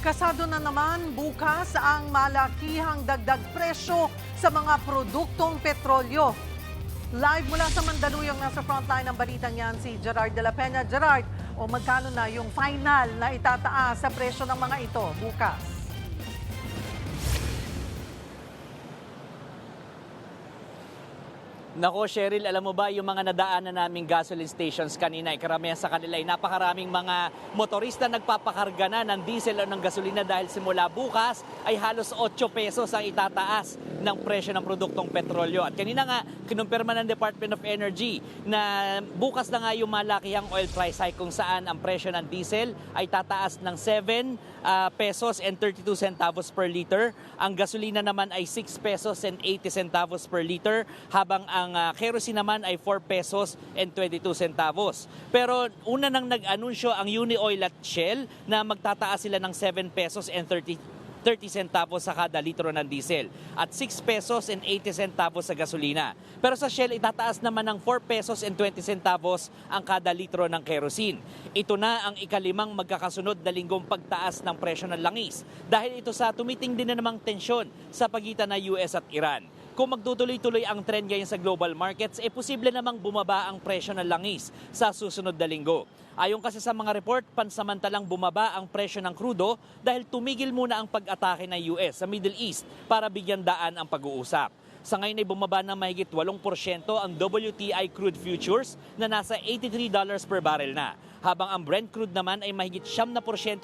Kasado na naman bukas ang malakihang dagdag presyo sa mga produktong petrolyo. Live mula sa Mandaluyong, nasa frontline ng balitang yan si Gerard de la Peña. Gerard, o magkano na yung final na itataas sa presyo ng mga ito bukas? Nako, Cheryl, alam mo ba yung mga nadaanan naming gasoline stations kanina, karamihan sa kanila ay napakaraming mga motorista nagpapakarga na ng diesel o ng gasolina dahil simula bukas ay halos 8 pesos ang itataas ng presyo ng produktong petrolyo. At kanina nga, kinumpirma ng Department of Energy na bukas na nga yung malakihang oil price hike kung saan ang presyo ng diesel ay tataas ng 7 pesos and 32 centavos per liter. Ang gasolina naman ay 6 pesos and 80 centavos per liter, habang ang kerosene naman ay 4 pesos and 22 centavos. Pero una nang nag-anunsyo ang Unioil at Shell na magtataas sila ng 7 pesos and 30 centavos sa kada litro ng diesel at 6 pesos and 80 centavos sa gasolina. Pero sa Shell, itataas naman ng 4 pesos and 20 centavos ang kada litro ng kerosene. Ito na ang ikalimang magkakasunod na linggong pagtaas ng presyo ng langis dahil ito sa tumitindi na namang tensyon sa pagitan ng US at Iran. Kung magtutuloy-tuloy ang trend ngayon sa global markets, posible namang bumaba ang presyo ng langis sa susunod na linggo. Ayon kasi sa mga report, pansamantalang bumaba ang presyo ng krudo dahil tumigil muna ang pag-atake ng US sa Middle East para bigyan daan ang pag-uusap. Sa ngayon ay bumaba ng mahigit 8% ang WTI crude futures na nasa $83 per barrel na, habang ang Brent crude naman ay mahigit 7%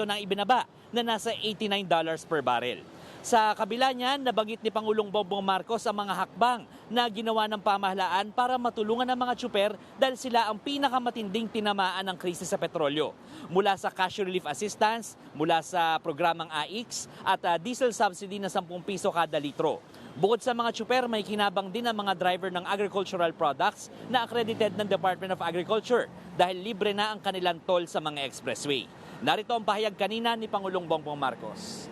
ng ibinaba na nasa $89 per barrel. Sa kabila niyan, nabanggit ni Pangulong Bongbong Marcos ang mga hakbang na ginawa ng pamahalaan para matulungan ang mga tsuper dahil sila ang pinakamatinding tinamaan ng krisis sa petrolyo. Mula sa cash relief assistance, mula sa programang AIX at diesel subsidy na 10 piso kada litro. Bukod sa mga tsuper, may kinabang din ang mga driver ng agricultural products na accredited ng Department of Agriculture dahil libre na ang kanilang toll sa mga expressway. Narito ang pahayag kanina ni Pangulong Bongbong Marcos.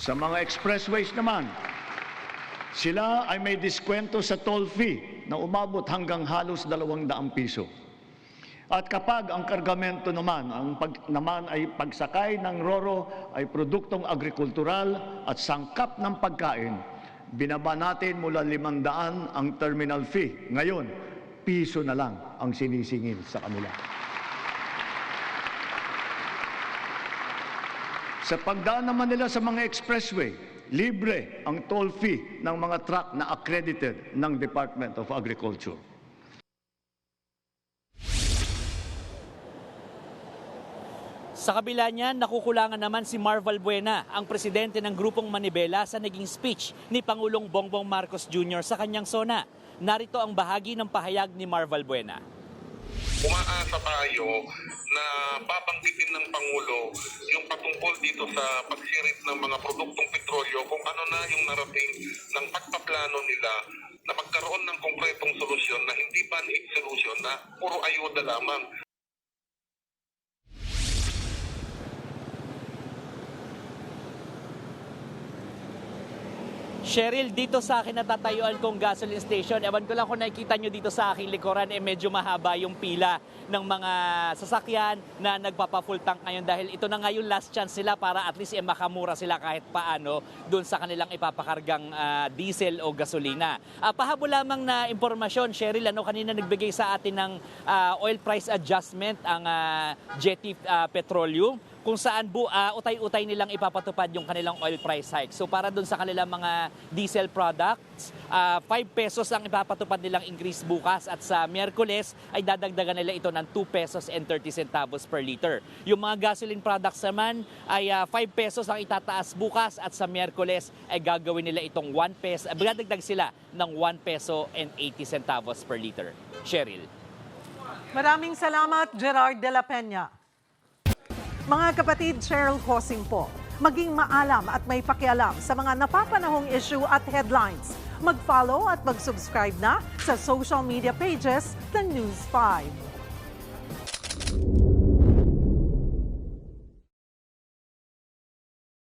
Sa mga expressways naman, sila ay may diskwento sa toll fee na umabot hanggang halos 200 piso. At kapag ang kargamento naman, naman ay pagsakay ng roro ay produktong agrikultural at sangkap ng pagkain, binaba natin mula 500 ang terminal fee. Ngayon, piso na lang ang sinisingil sa kanila. Sa pagdaan naman nila sa mga expressway, libre ang toll fee ng mga truck na accredited ng Department of Agriculture. Sa kabila niyan, nakukulangan naman si Marval Buena, ang presidente ng Grupong Manibela, sa naging speech ni Pangulong Bongbong Marcos Jr. sa kanyang SONA. Narito ang bahagi ng pahayag ni Marval Buena. Umaasa tayo na babanggitin ng Pangulo yung patungkol dito sa pagsirit ng mga produktong petrolyo, kung ano na yung narating ng pagpaplano nila na magkaroon ng konkretong solusyon na hindi band-aid solution na puro ayuda lamang. Cheryl, dito sa akin natatayuan kong gasoline station. Ewan ko lang kung nakikita nyo dito sa aking likuran, medyo mahaba yung pila ng mga sasakyan na nagpapa-full tank ngayon dahil ito na nga yung last chance sila para at least makamura sila kahit paano doon sa kanilang ipapakargang diesel o gasolina. Pahabo lamang na impormasyon, Cheryl, kanina nagbigay sa atin ng oil price adjustment ang Jetty Petroleum, kung saan utay-utay nilang ipapatupad yung kanilang oil price hike. So para doon sa kanilang mga diesel products, 5 pesos ang ipapatupad nilang increase bukas at sa Miyerkules ay dadagdagan nila ito ng 2 pesos and 30 centavos per liter. Yung mga gasoline products naman ay 5 pesos ang itataas bukas at sa Miyerkules ay gagawin nila itong 1 peso, dadagdag sila ng 1 peso and 80 centavos per liter. Cheryl. Maraming salamat, Gerard de la Peña. Mga kapatid, Cheryl Cosing po. Maging maalam at may pakialam sa mga napapanahong issue at headlines. Mag-follow at mag-subscribe na sa social media pages ng News 5.